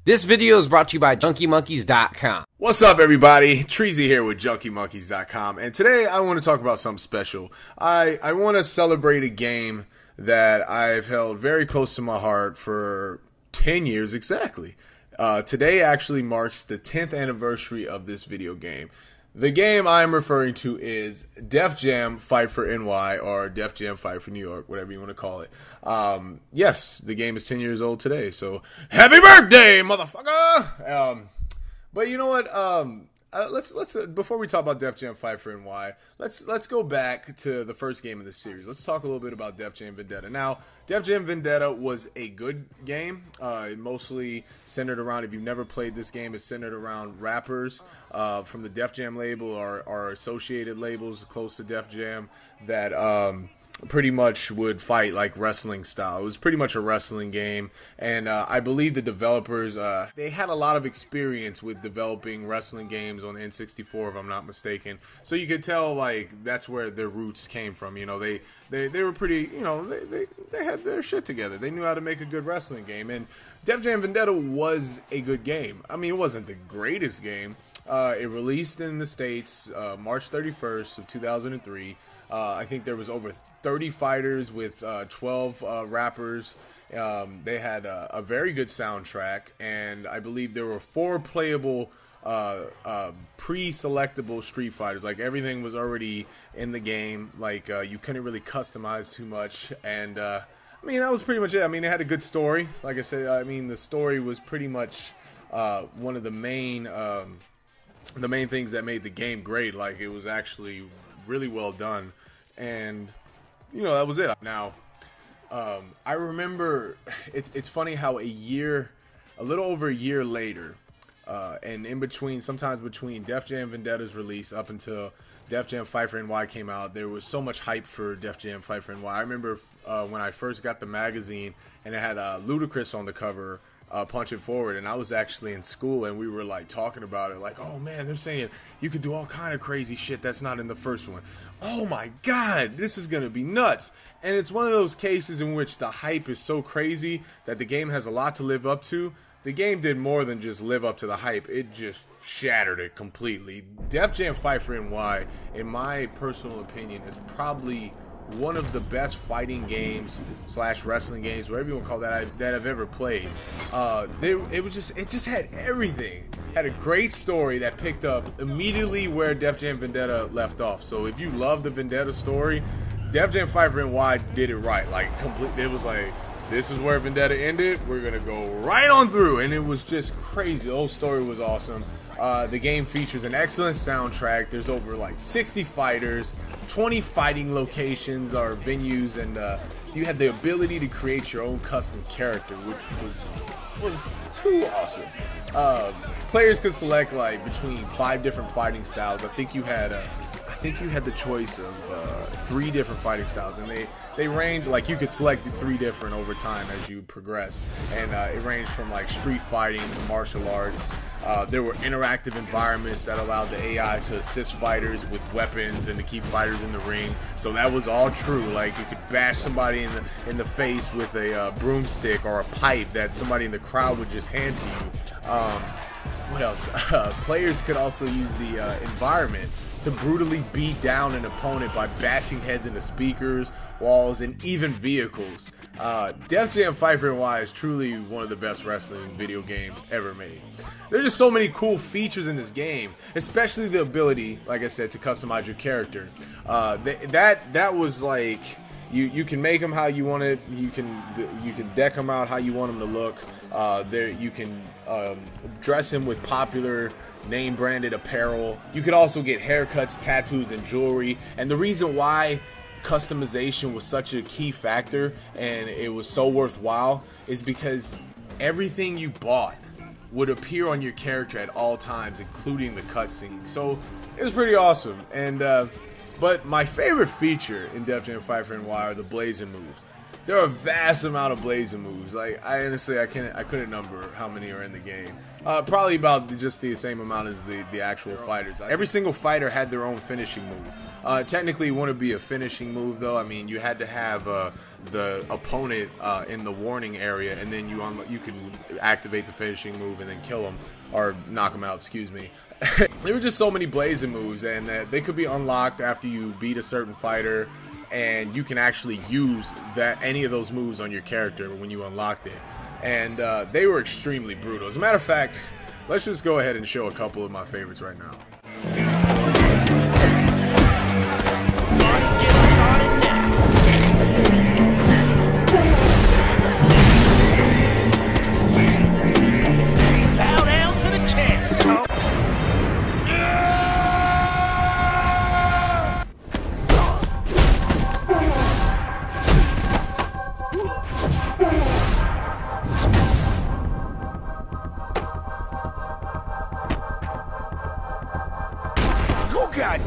This video is brought to you by JunkieMonkeys.com. What's up, everybody? Treasy here with JunkieMonkeys.com, and today I want to talk about something special. I want to celebrate a game that I've held very close to my heart for 10 years exactly. Today actually marks the 10th anniversary of this video game. The game I'm referring to is Def Jam Fight for NY, or Def Jam Fight for New York, whatever you want to call it. Yes, the game is 10 years old today, so happy birthday, motherfucker! But you know what? Let's before we talk about Def Jam Fight for NY, let's go back to the first game of the series. Let's talk a little bit about Def Jam Vendetta. Now, Def Jam Vendetta was a good game. It mostly centered around, if you've never played this game, it's centered around rappers from the Def Jam label or associated labels close to Def Jam that pretty much would fight like wrestling style. It was pretty much a wrestling game, and I believe the developers, they had a lot of experience with developing wrestling games on the N64, if I'm not mistaken. So you could tell, like, that's where their roots came from. You know, they were pretty, you know, they had their shit together. They knew how to make a good wrestling game, and Def Jam Vendetta was a good game. I mean, it wasn't the greatest game. It released in the States March 31st of 2003. I think there was over 30 fighters with 12 rappers. They had a very good soundtrack, and I believe there were 4 playable pre-selectable Street Fighters. Like, everything was already in the game. Like, you couldn't really customize too much, and I mean, that was pretty much it. I mean, it had a good story. Like I said, I mean, the story was pretty much one of the main things that made the game great. Like, it was actually really well done, and you know, that was it. Now, I remember it's funny how a little over a year later, and in between, sometimes between Def Jam Vendetta's release up until Def Jam Fight for NY came out, there was so much hype for Def Jam Fight for NY. I remember when I first got the magazine and it had Ludacris on the cover, punching forward, and I was actually in school, and we were like talking about it, like, oh man, they're saying you could do all kind of crazy shit that's not in the first one. Oh my god, this is gonna be nuts. And it's one of those cases in which the hype is so crazy that the game has a lot to live up to. The game did more than just live up to the hype, it just shattered it completely. Def Jam Fight for NY, in my personal opinion, is probably one of the best fighting games / wrestling games, whatever you want to call that, that I've ever played. It just had everything. Had a great story that picked up immediately where Def Jam Vendetta left off. So if you love the Vendetta story, Def Jam Fight for NY did it right. Like, completely, it was like, this is where Vendetta ended, we're gonna go right on through, and it was just crazy. The whole story was awesome. The game features an excellent soundtrack. There's over like 60 fighters, 20 fighting locations or venues, and you had the ability to create your own custom character, which was too awesome. Players could select like between 5 different fighting styles. I think you had the choice of 3 different fighting styles, and they range, like, you could select 3 different over time as you progress, and it ranged from like street fighting to martial arts. There were interactive environments that allowed the AI to assist fighters with weapons and to keep fighters in the ring. So that was all true. Like, you could bash somebody in the face with a broomstick or a pipe that somebody in the crowd would just hand to you. What else? Players could also use the environment to brutally beat down an opponent by bashing heads into speakers, walls, and even vehicles. Def Jam Fight for NY is truly one of the best wrestling video games ever made. There's just so many cool features in this game, especially the ability, like I said, to customize your character. That was like, you can make them how you want it. You can deck them out how you want them to look. You can dress him with popular name-branded apparel. You could also get haircuts, tattoos, and jewelry. And the reason why customization was such a key factor and it was so worthwhile is because everything you bought would appear on your character at all times, including the cutscenes. So it was pretty awesome. And but my favorite feature in Def Jam Fight for NY are the blazing moves. There are a vast amount of blazing moves. Like, I honestly, I couldn't number how many are in the game. Probably about just the same amount as the actual fighters. Every single fighter had their own finishing move. Technically, it wouldn't be a finishing move, though. I mean, you had to have the opponent in the warning area, and then you can activate the finishing move and then kill them, or knock them out, excuse me. There were just so many blazing moves, and they could be unlocked after you beat a certain fighter, and you can actually use any of those moves on your character when you unlocked it. And they were extremely brutal. As a matter of fact, let's just go ahead and show a couple of my favorites right now.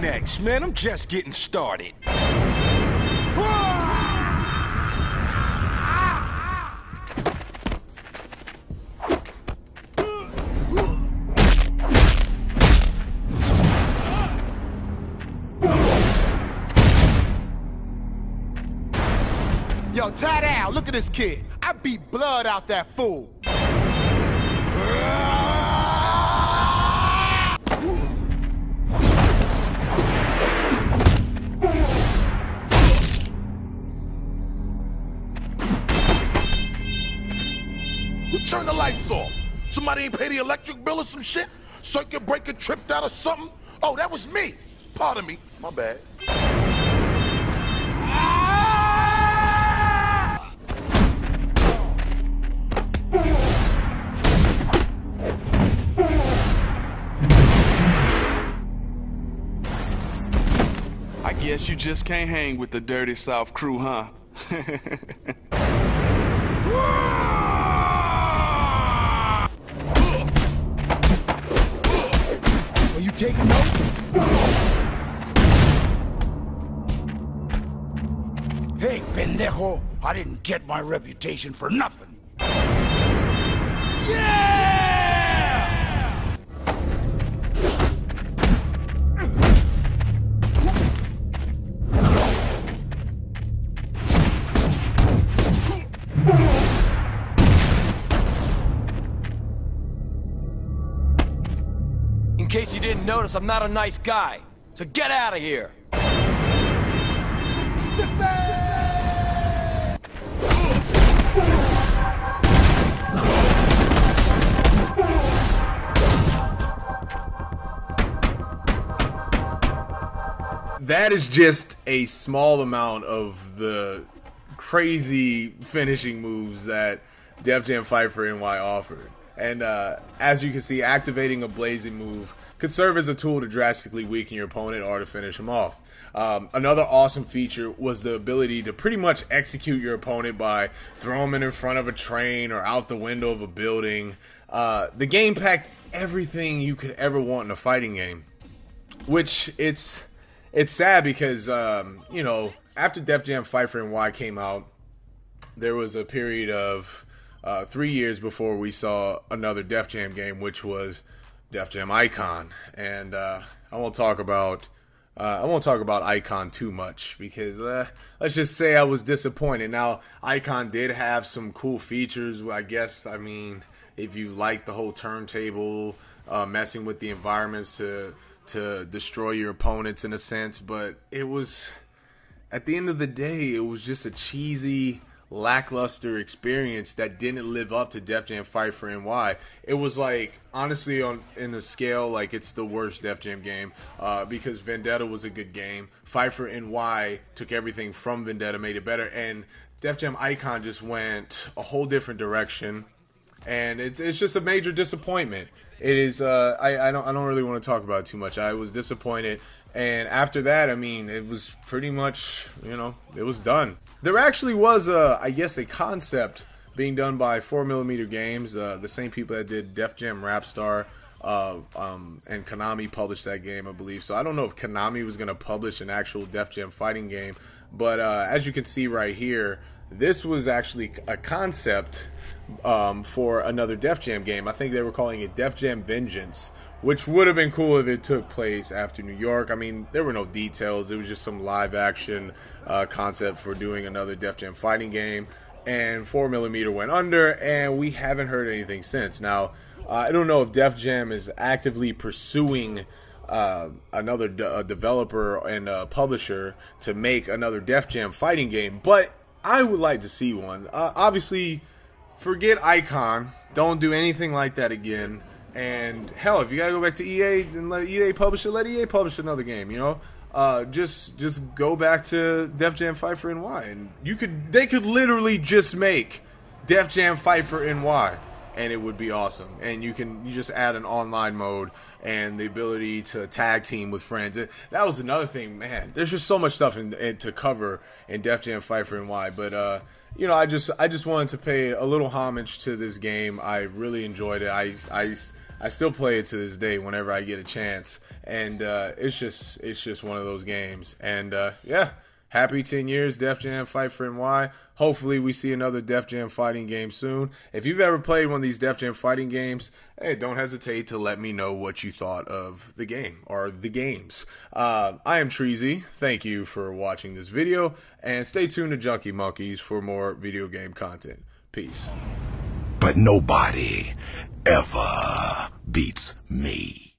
Next, man, I'm just getting started. Yo, tie down, look at this kid. I beat blood out that fool. Turn the lights off. Somebody ain't pay the electric bill or some shit? Circuit breaker tripped out or something? Oh, that was me. Pardon me. My bad. I guess you just can't hang with the Dirty South crew, huh? Are you taking notes? Hey, pendejo, I didn't get my reputation for nothing. Yeah! In case you didn't notice, I'm not a nice guy. So get out of here. That is just a small amount of the crazy finishing moves that Def Jam Fight for NY offered. And as you can see, activating a blazing move could serve as a tool to drastically weaken your opponent or to finish him off. Another awesome feature was the ability to pretty much execute your opponent by throwing him in front of a train or out the window of a building. The game packed everything you could ever want in a fighting game, which it's sad because, you know, after Def Jam Fight for NY came out, there was a period of 3 years before we saw another Def Jam game, which was Def Jam Icon. And I won't talk about Icon too much because let's just say I was disappointed. Now, Icon did have some cool features, I guess. I mean, if you like the whole turntable, messing with the environments to destroy your opponents in a sense, but it was, at the end of the day, it was just a cheesy, lackluster experience that didn't live up to Def Jam Fight for NY. It was like, honestly, in the scale, like, it's the worst Def Jam game because Vendetta was a good game. Fight for NY took everything from Vendetta, made it better, and Def Jam Icon just went a whole different direction, and it's just a major disappointment. It is. I don't really want to talk about it too much. I was disappointed, and after that, I mean, it was pretty much, you know, it was done. There actually was I guess a concept being done by 4mm Games, the same people that did Def Jam Rapstar, and Konami published that game, I believe. So I don't know if Konami was going to publish an actual Def Jam fighting game, but as you can see right here, this was actually a concept for another Def Jam game. I think they were calling it Def Jam Vengeance, which would have been cool if it took place after New York. I mean, there were no details. It was just some live action concept for doing another Def Jam fighting game, and 4mm went under, and we haven't heard anything since. Now, I don't know if Def Jam is actively pursuing another developer and publisher to make another Def Jam fighting game, but I would like to see one. Obviously, forget Icon. Don't do anything like that again. And hell, if you gotta go back to EA and let EA publish it, let EA publish another game. You know, just go back to Def Jam Fight for NY, and they could literally just make Def Jam Fight for NY, and it would be awesome. And you just add an online mode and the ability to tag team with friends. That was another thing, man. There's just so much stuff to cover in Def Jam Fight for NY, but you know, I just wanted to pay a little homage to this game. I really enjoyed it. I still play it to this day whenever I get a chance, and it's just one of those games. And yeah, happy 10 years, Def Jam Fight for NY. Hopefully we see another Def Jam fighting game soon. If you've ever played one of these Def Jam fighting games, hey, don't hesitate to let me know what you thought of the game or the games. I am Treasy. Thank you for watching this video, and stay tuned to Junkie Monkeys for more video game content. Peace. But nobody ever beats me.